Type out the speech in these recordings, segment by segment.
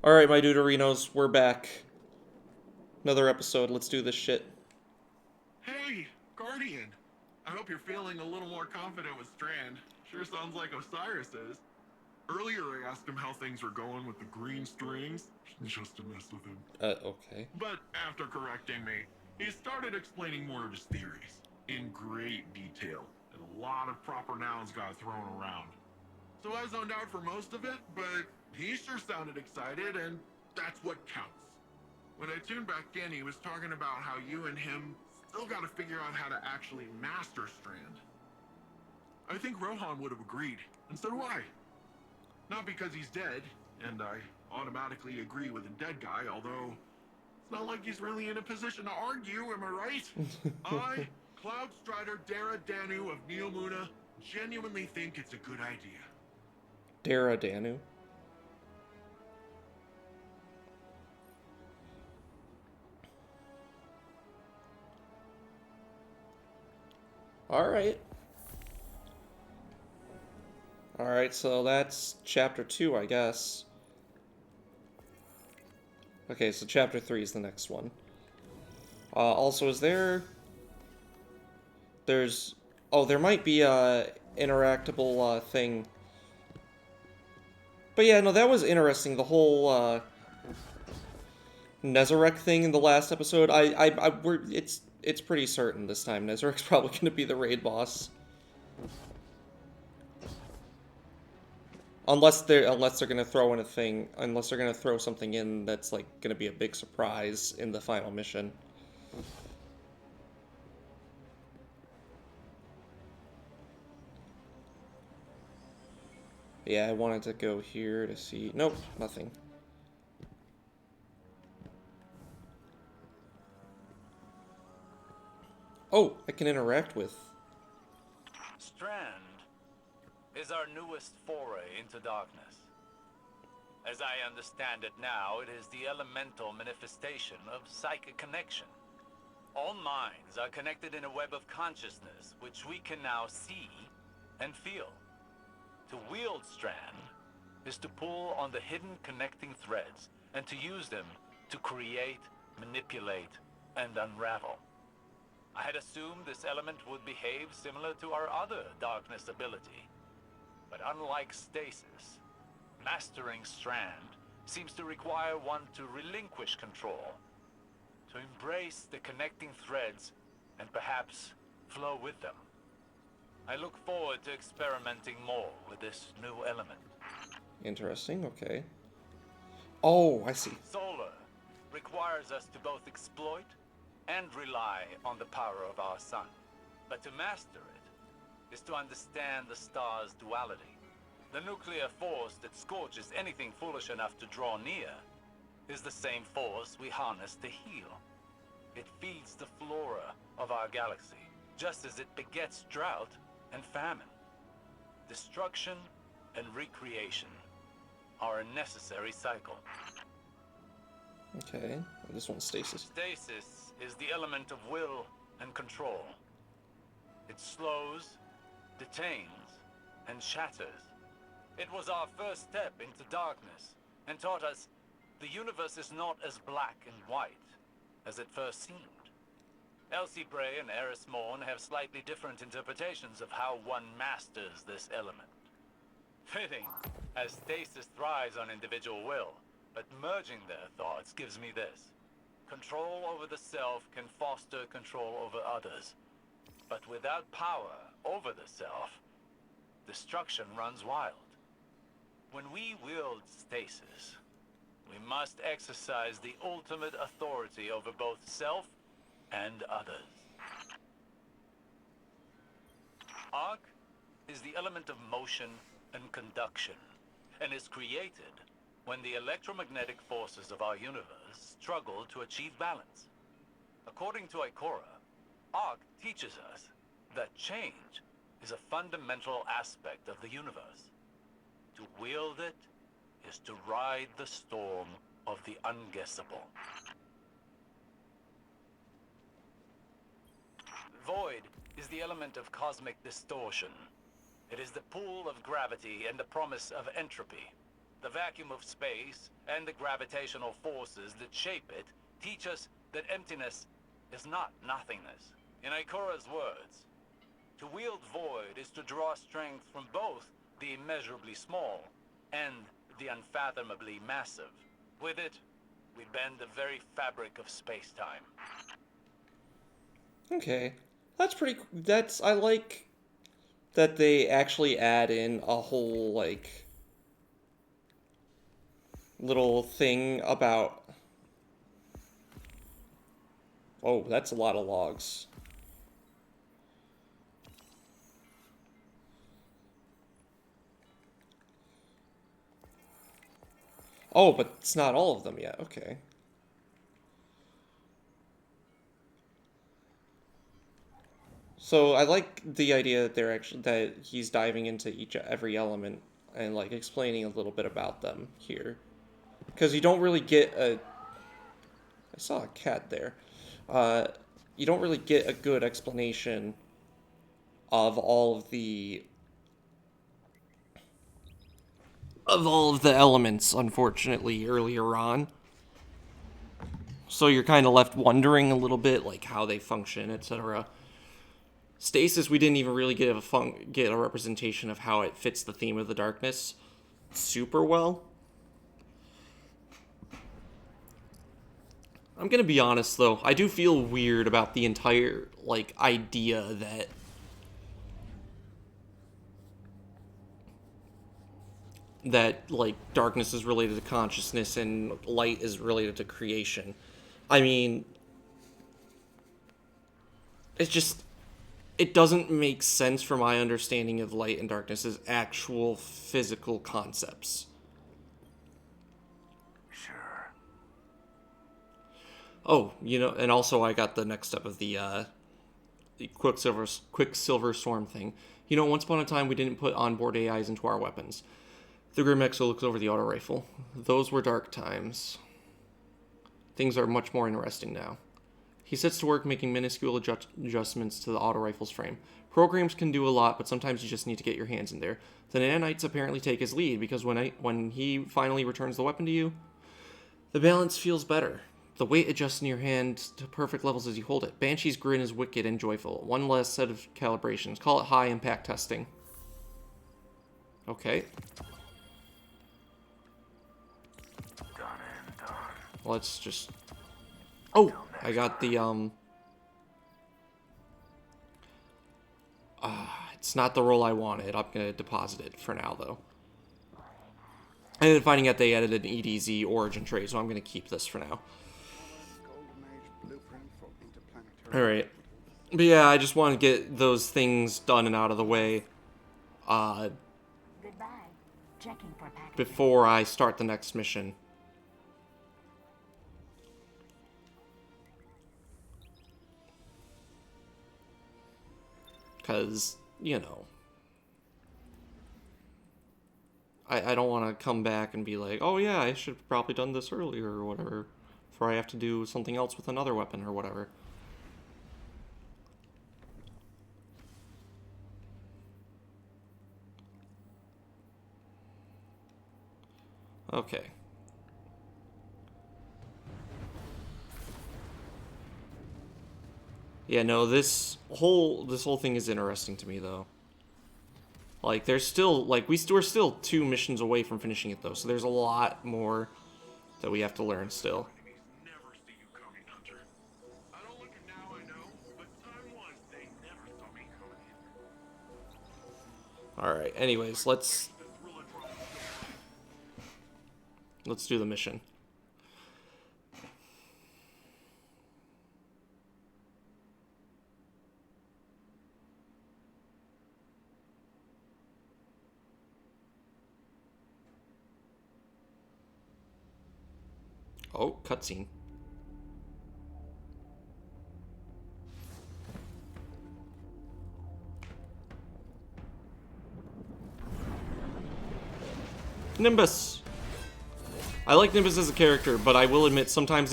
Alright, my Deuterinos, we're back. Another episode, let's do this shit. Hey, Guardian. I hope you're feeling a little more confident with Strand. Sure sounds like Osiris is. Earlier I asked him how things were going with the green strings, just to mess with him. Okay. But after correcting me, he started explaining more of his theories, in great detail, and a lot of proper nouns got thrown around. So I zoned out for most of it, but he sure sounded excited, and that's what counts. When I tuned back in, he was talking about how you and him still gotta figure out how to actually master Strand. I think Rohan would have agreed, and so do I. Not because he's dead, and I automatically agree with a dead guy, although it's not like he's really in a position to argue, am I right? I, Cloud Strider Dara Danu of Neomuna, genuinely think it's a good idea. Dara Danu. Alright. Alright, so that's chapter 2, I guess. Okay, so chapter 3 is the next one. Also, is there... There's... Oh, there might be a interactable thing. But yeah, no, that was interesting. The whole Nezarec thing in the last episode. It's pretty certain this time Nezarec's probably going to be the raid boss. Unless they're gonna throw in a thing, unless they're gonna throw something in that's like gonna be a big surprise in the final mission. Yeah, I wanted to go here to see. Nope, nothing. Oh, I can interact with. Strand is our newest foray into darkness. As I understand it now, it is the elemental manifestation of psychic connection. All minds are connected in a web of consciousness, which we can now see and feel. To wield Strand is to pull on the hidden connecting threads and to use them to create, manipulate, and unravel. I had assumed this element would behave similar to our other darkness ability. But unlike stasis, mastering Strand seems to require one to relinquish control, to embrace the connecting threads and perhaps flow with them. I look forward to experimenting more with this new element. Interesting, okay. Oh, I see. Solar requires us to both exploit and rely on the power of our sun. But to master it is to understand the star's duality. The nuclear force that scorches anything foolish enough to draw near is the same force we harness to heal. It feeds the flora of our galaxy, just as it begets drought and famine. Destruction and recreation are a necessary cycle. Okay, this one's stasis. Stasis is the element of will and control. It slows, detains, and shatters. It was our first step into darkness and taught us the universe is not as black and white as it first seemed. Elsie Bray and Eris Morn have slightly different interpretations of how one masters this element. Fitting, as stasis thrives on individual will, but merging their thoughts gives me this. Control over the self can foster control over others. But without power over the self, destruction runs wild. When we wield stasis, we must exercise the ultimate authority over both self and others. Arc is the element of motion and conduction, and is created when the electromagnetic forces of our universe struggle to achieve balance. According to Ikora, Arc teaches us that change is a fundamental aspect of the universe. To wield it is to ride the storm of the unguessable. Void is the element of cosmic distortion. It is the pull of gravity and the promise of entropy. The vacuum of space and the gravitational forces that shape it teach us that emptiness is not nothingness. In Ikura's words, to wield void is to draw strength from both the immeasurably small and the unfathomably massive. With it, we bend the very fabric of space-time. Okay. That's pretty. That's. I like that they actually add in a whole, like, little thing about. Oh, that's a lot of logs. Oh, but it's not all of them yet. Okay. So I like the idea that he's diving into every element and like explaining a little bit about them here, because you don't really get a. I saw a cat there. Uh, you don't really get a good explanation of all of the elements, unfortunately, earlier on. So you're kind of left wondering a little bit, like how they function, etc. Stasis, we didn't even really get a representation of how it fits the theme of the darkness super well. I'm gonna be honest though, I do feel weird about the entire like idea that like darkness is related to consciousness and light is related to creation. I mean, it's just it doesn't make sense for my understanding of light and darkness as actual physical concepts. Sure. Oh, and also I got the next step of the Quicksilver Storm thing. Once upon a time we didn't put onboard AIs into our weapons. The Grim Exo looks over the auto rifle. Those were dark times. Things are much more interesting now. He sets to work making minuscule adjustments to the auto rifle's frame. Programs can do a lot, but sometimes you just need to get your hands in there. The nanites apparently take his lead, because when he finally returns the weapon to you, the balance feels better. The weight adjusts in your hand to perfect levels as you hold it. Banshee's grin is wicked and joyful. One last set of calibrations. Call it high-impact testing. Okay. Done and done. Let's just... Oh! I got the, it's not the roll I wanted. I'm gonna deposit it for now, though. And then finding out they added an EDZ origin tray, so I'm gonna keep this for now. Alright. But yeah, I just want to get those things done and out of the way, Goodbye. Checking for package. before I start the next mission. Because, I don't want to come back and be like, oh yeah, I should have probably done this earlier or whatever, before I have to do something else with another weapon or whatever. Okay. Yeah, no, this whole thing is interesting to me though. Like, there's still we're still 2 missions away from finishing it though, so there's a lot more that we have to learn still. Enemies never see you coming, Hunter. I don't look it now, I know, but time-wise, they never saw me coming. All right. Anyways, let's do the mission. Oh, cutscene. Nimbus. I like Nimbus as a character, but I will admit sometimes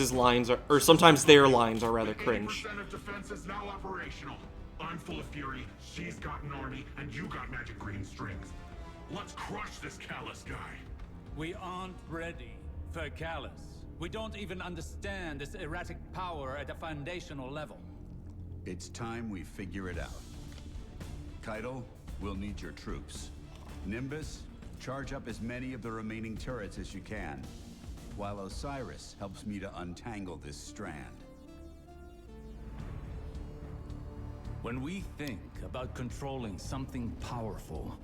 sometimes their lines are rather cringe. 80% of defense is now operational. I'm full of fury, she's got an army, and you got magic green strings. Let's crush this callous guy. We aren't ready for Callus. We don't even understand this erratic power at a foundational level. It's time we figure it out. Keitel, we'll need your troops. Nimbus, charge up as many of the remaining turrets as you can, while Osiris helps me to untangle this strand. When we think about controlling something powerful,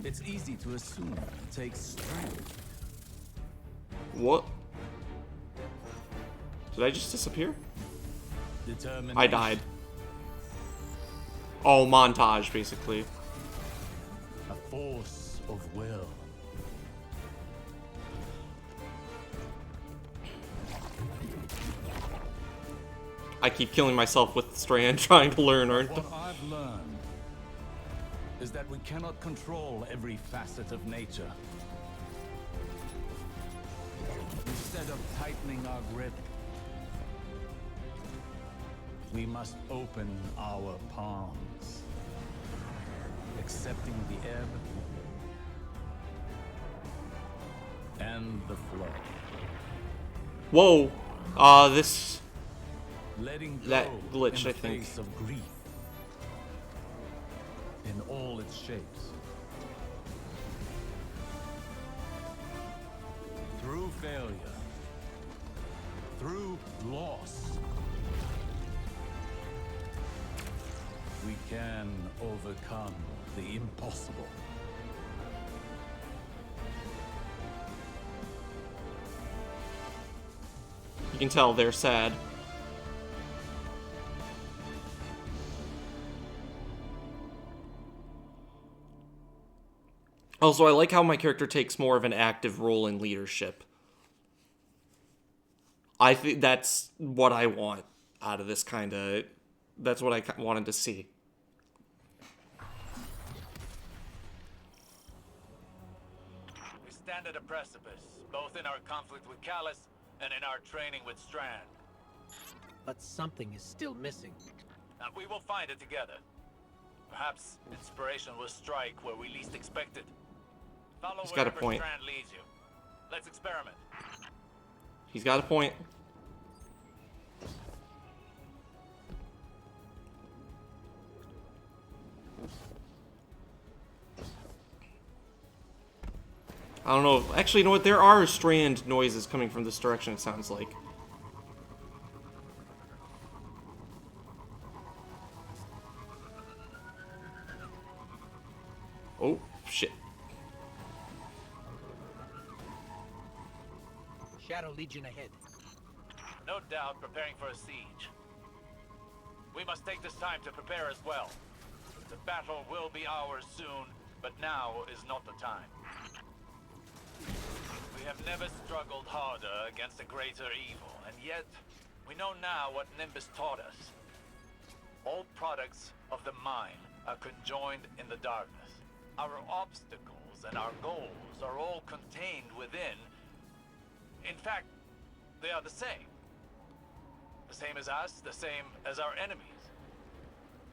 it's easy to assume it takes strength. What? Did I just disappear? Determination. I died. Oh, montage, basically. A force of will. I keep killing myself with the strand trying to learn, aren't I? What I've learned is that we cannot control every facet of nature. Instead of tightening our grip, we must open our palms, accepting the ebb and the flow. Whoa. This... Letting go That glitched, in I the think. face of grief in all its shapes. Through failure, through loss, we can overcome the impossible. You can tell they're sad. Also, I like how my character takes more of an active role in leadership. I think that's what I want out of this kind of... That's what I wanted to see. We stand at a precipice, both in our conflict with Callus and in our training with Strand. But something is still missing. And we will find it together. Perhaps inspiration will strike where we least expect it. Follow He's got a wherever point. Strand leads you. Let's experiment. He's got a point. I don't know. Actually, you know what? There are strand noises coming from this direction, it sounds like. Oh, shit. Shadow Legion ahead. No doubt preparing for a siege. We must take this time to prepare as well. The battle will be ours soon, but now is not the time. We have never struggled harder against a greater evil, and yet we know now what Nimbus taught us. All products of the mind are conjoined in the darkness. Our obstacles and our goals are all contained within. In fact, they are the same. The same as us, the same as our enemies.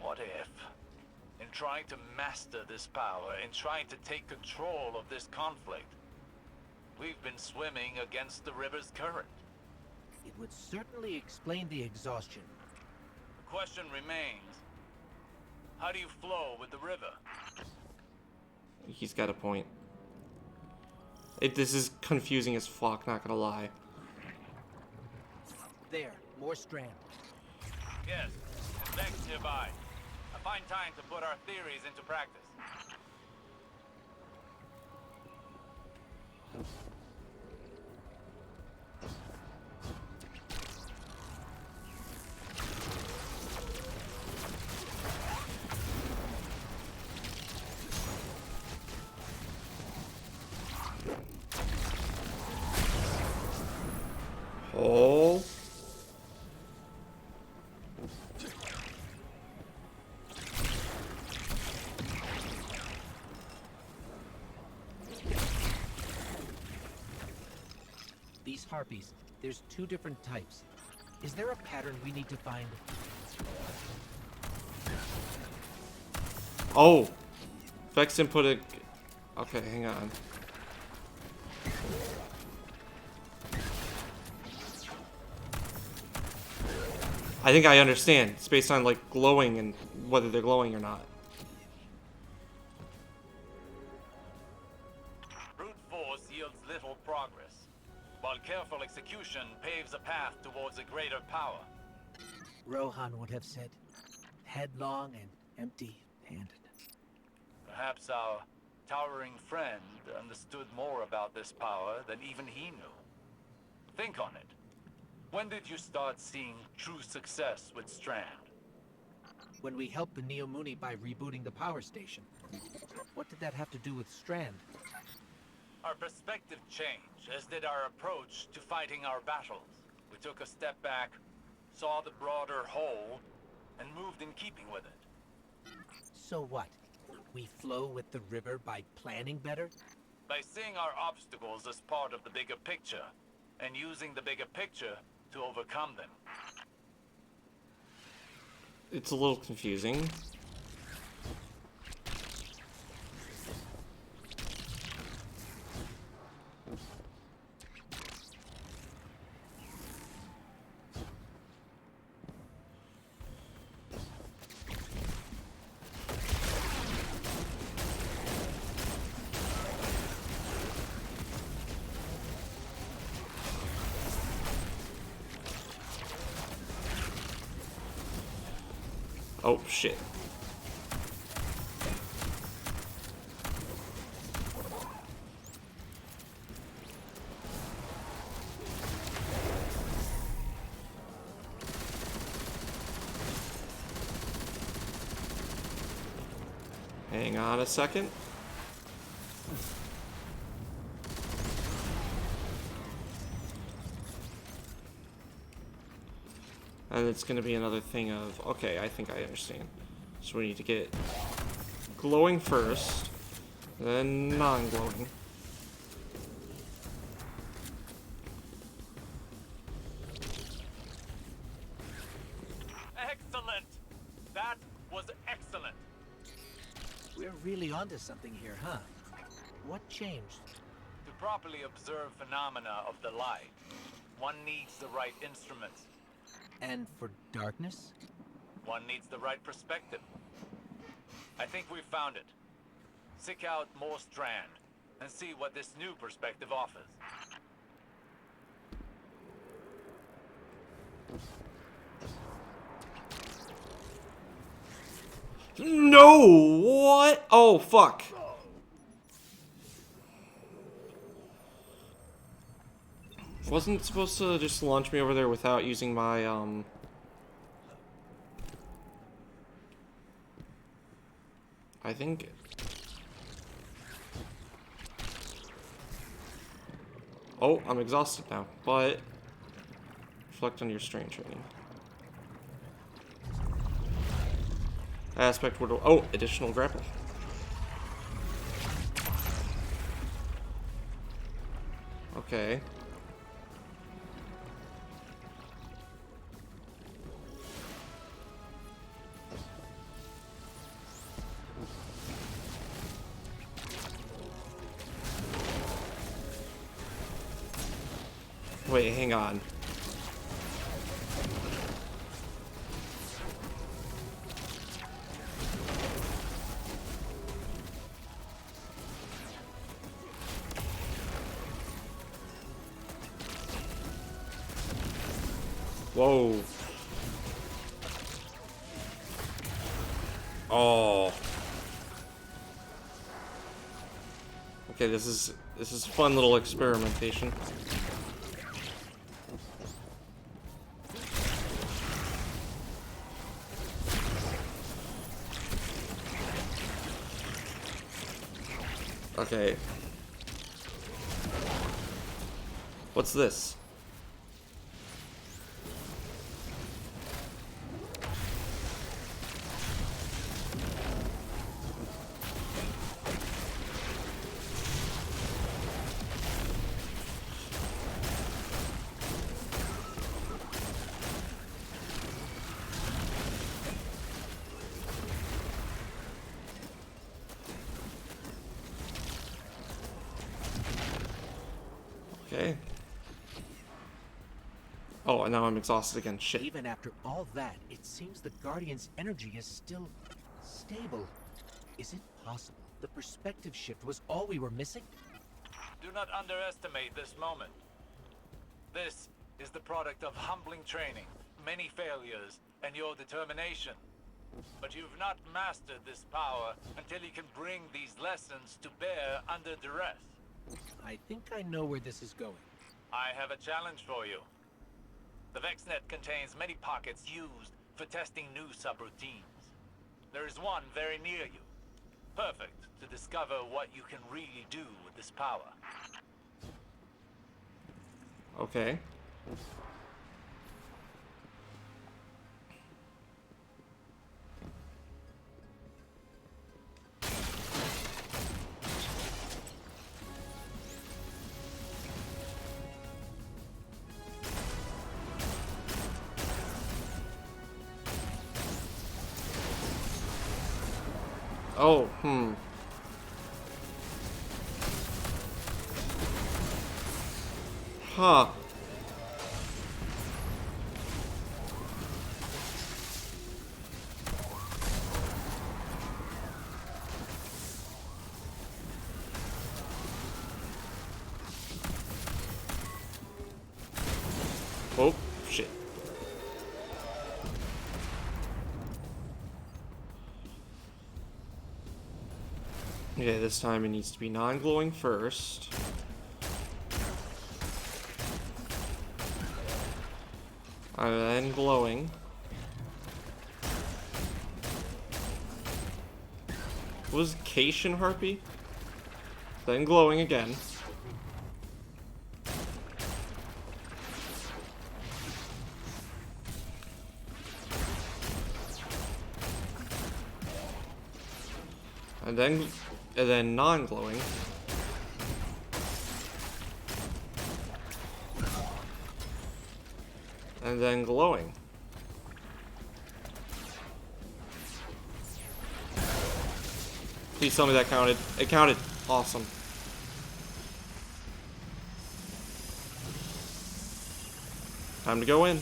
What if, in trying to master this power, in trying to take control of this conflict, we've been swimming against the river's current? It would certainly explain the exhaustion. The question remains, how do you flow with the river? He's got a point. This is confusing as fuck, not gonna lie. There, more Strand. Yes, and Vex nearby. A fine time to put our theories into practice. Oh. These harpies, there's 2 different types. Is there a pattern we need to find? Oh. Vex input it. Okay, hang on. I think I understand. It's based on like glowing and whether they're glowing or not. Brute force yields little progress, while careful execution paves a path towards a greater power. Rohan would have said, headlong and empty-handed. Perhaps our towering friend understood more about this power than even he knew. Think on it. When did you start seeing true success with Strand? When we helped the Neomuni by rebooting the power station. What did that have to do with Strand? Our perspective changed, as did our approach to fighting our battles. We took a step back, saw the broader whole, and moved in keeping with it. So what? We flow with the river by planning better? By seeing our obstacles as part of the bigger picture, and using the bigger picture to overcome them. It's a little confusing. Oh, shit. Hang on a second. And it's going to be another thing of, okay, I think I understand. So we need to get glowing first, then non-glowing. Excellent! That was excellent! We're really onto something here, huh? What changed? To properly observe phenomena of the light, one needs the right instruments. And for darkness? One needs the right perspective. I think we've found it. Seek out more Strand, and see what this new perspective offers. No! What? Oh, fuck. Wasn't it supposed to just launch me over there without using my, I think... Oh, I'm exhausted now, but... Reflect on your strain training. Aspect would... Oh, additional grapple. Okay. Wait, hang on. Whoa. Oh. Okay, this is fun little experimentation. Okay. What's this? Okay. Oh, and now I'm exhausted again. Shit. Even after all that, it seems the Guardian's energy is still stable. Is it possible the perspective shift was all we were missing? Do not underestimate this moment. This is the product of humbling training, many failures, and your determination. But you've not mastered this power until you can bring these lessons to bear under duress. I think I know where this is going. I have a challenge for you. The VexNet contains many pockets used for testing new subroutines. There is one very near you. Perfect to discover what you can really do with this power. Okay. Oh, Huh. Oh, shit. Okay, this time it needs to be non-glowing first. And then glowing. What was Cation Harpy? Then glowing again. And then non-glowing. And then glowing. Please tell me that counted. It counted. Awesome. Time to go in.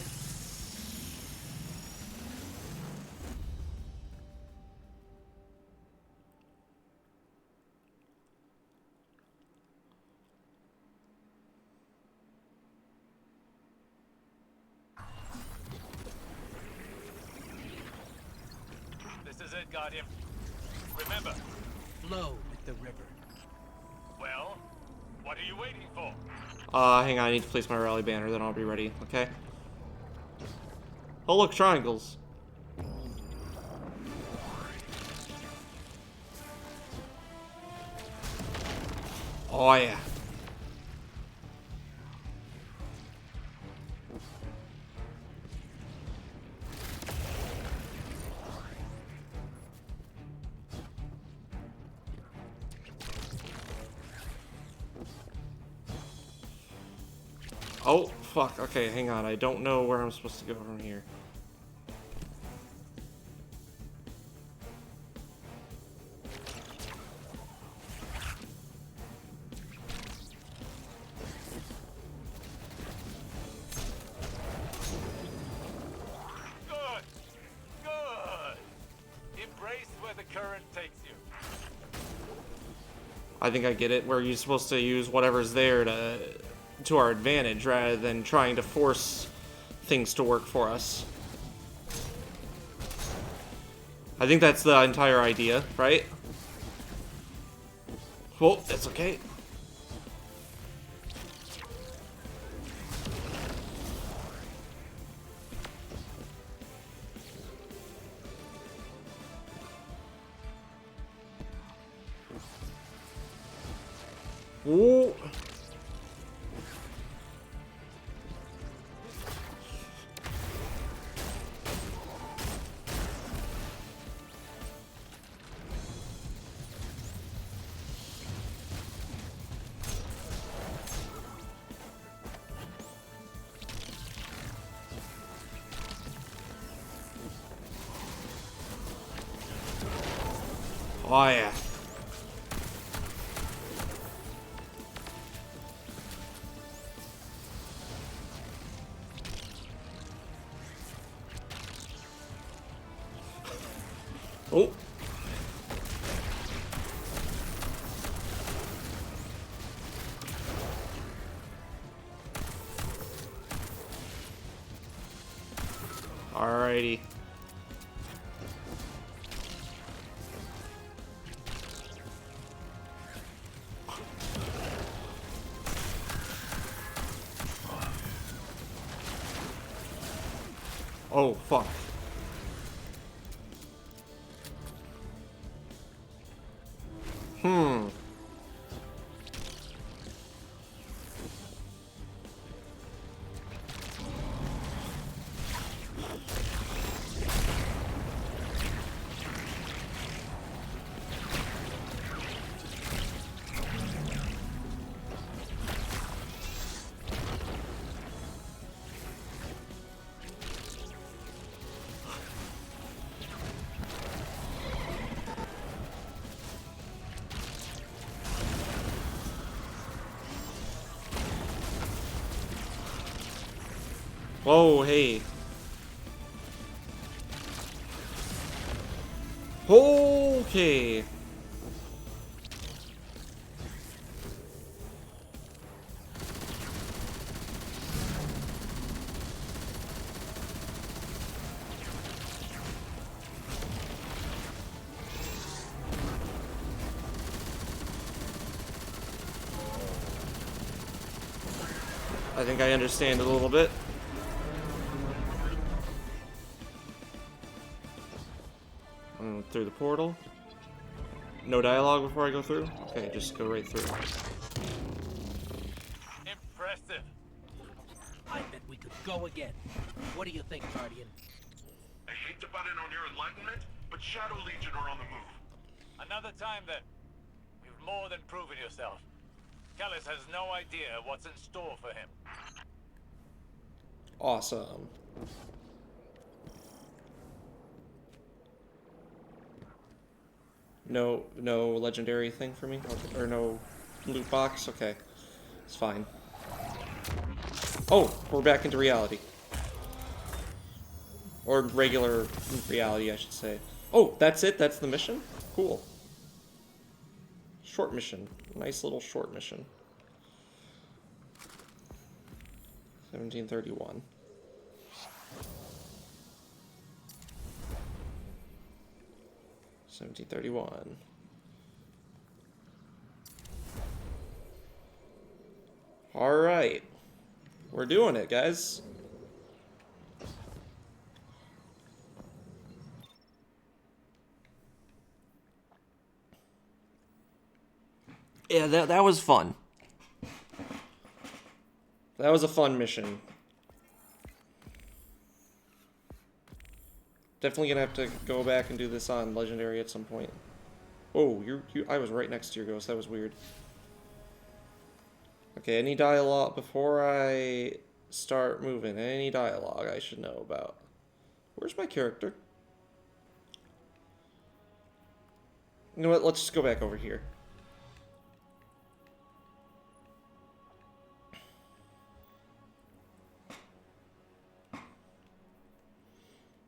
This is it, Guardian. Remember. Flow with the river. Well, what are you waiting for? Hang on, I need to place my rally banner, then I'll be ready, okay? Oh, look, triangles. Oh, yeah. Oh, fuck. Okay, hang on. I don't know where I'm supposed to go from here. Good. Good. Embrace where the current takes you. I think I get it, where you're supposed to use whatever's there to our advantage rather than trying to force things to work for us. I think that's the entire idea, right? Well, that's okay. Ooh. Oh yeah. Oh. Alrighty. Oh, fuck. Hmm. Whoa, hey. Okay. I think I understand it a little bit. Through the portal. No dialogue before I go through? Okay, just go right through. Impressive. I bet we could go again. What do you think, Guardian? I hate to butt in on your enlightenment, but Shadow Legion are on the move. Another time then. You've more than proven yourself. Callus has no idea what's in store for him. Awesome. No legendary thing for me? Okay. Or no loot box? Okay. It's fine. Oh, we're back into reality. Or regular reality, I should say. Oh, that's it? That's the mission? Cool. Short mission. Nice little short mission. 1731. $17.31. Alright. We're doing it, guys. Yeah, that was fun. That was a fun mission. Definitely gonna have to go back and do this on Legendary at some point. Oh, I was right next to your ghost. That was weird. Okay, any dialogue before I start moving? Any dialogue I should know about? Where's my character? You know what? Let's just go back over here.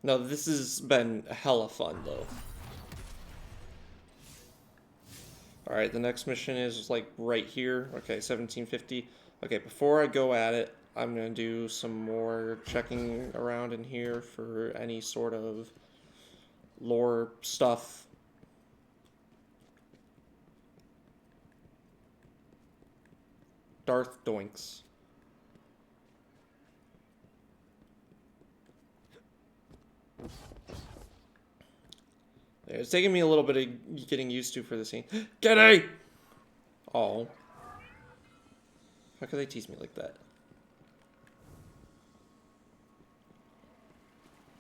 No, this has been hella fun, though. Alright, the next mission is, like, right here. Okay, 1750. Okay, before I go at it, I'm gonna do some more checking around in here for any sort of lore stuff. Darth Doinks. It's taking me a little bit of getting used to for the scene. G'day! Oh. How could they tease me like that?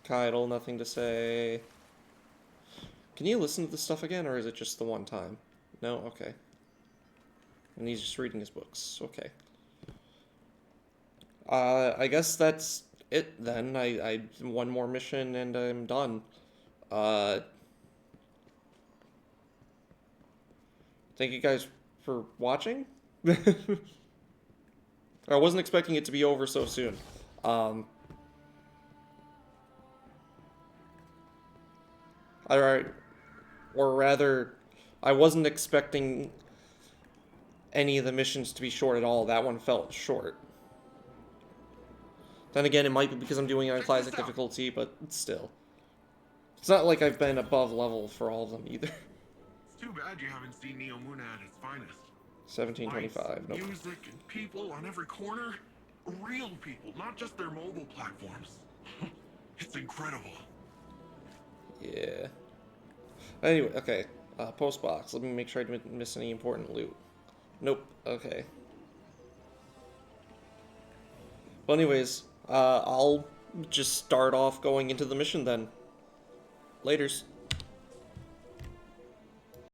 Kydal, nothing to say. Can you listen to this stuff again, or is it just the one time? No? Okay. And he's just reading his books. Okay. I guess that's it then. I one more mission and I'm done. Thank you guys for watching. I wasn't expecting it to be over so soon. Alright, Or rather, I wasn't expecting any of the missions to be short at all. That one felt short. Then again, it might be because I'm doing it on classic difficulty, but still. It's not like I've been above level for all of them either. It's too bad you haven't seen Neo Muna at its finest. 1725, nope. Music and people on every corner. Real people, not just their mobile platforms. It's incredible. Yeah. Anyway, okay. Post box. Let me make sure I didn't miss any important loot. Nope. Okay. Well, anyways, I'll just start off going into the mission then. Laters.